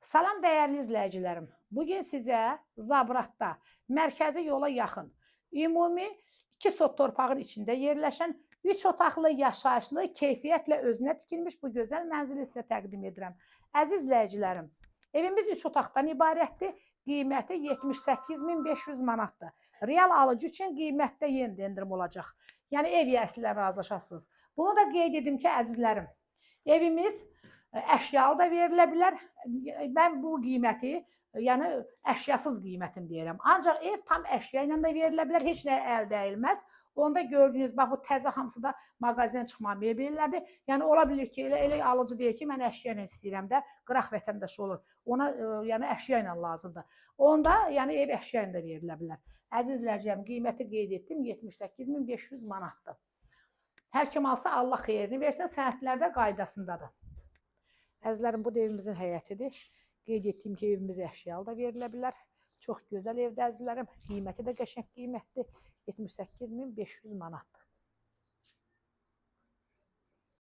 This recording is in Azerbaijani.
Salam dəyərli izləyicilərim. Bugün sizə Zabratda, mərkəzi yola yaxın, ümumi 2 sot torpağın içində yerləşən 3 otaqlı yaşayışlı, keyfiyyətlə özünə tikilmiş bu gözəl mənzili sizə təqdim edirəm. Əziz izləyicilərim, evimiz 3 otaqdan ibarətdir. Qiyməti 78.500 manatdır. Real alıcı üçün qiymətdə yenidə endirim olacaq. Yəni ev yəsilə razılaşasınız. Bunu da qeyd edim ki, əzizlərim, evimiz əşyalı da verilə bilər. Mən bu qiyməti, yəni əşyasız qiymətini deyirəm. Ancaq ev tam əşya ilə də verilə bilər, heç nə əl dəyilməz. Onda gördüyünüz, bax bu təzə hamısı da mağazinə çıxma mebellərdir. Yəni ola bilər ki, elə alıcı deyir ki, mən əşya ilə istəyirəm də, qıraq vətəndaş olur. Ona yəni əşya ilə lazımdır. Onda yəni ev əşya ilə də verilə bilər. Əziz izləyicim, qiyməti qeyd etdim, 78.500 manatdır. Hər kim alsa Allah xeyrini versin, sənədlər də qaydasındadır. Əzizlərim, bu da evimizin həyətidir. Qeyd etdiyim ki, evimiz əşyalı da verilə bilər. Çox gözəl evdə əzizlərim. Qiyməti də qəşəng qiymətdir. 78.500 manatdır.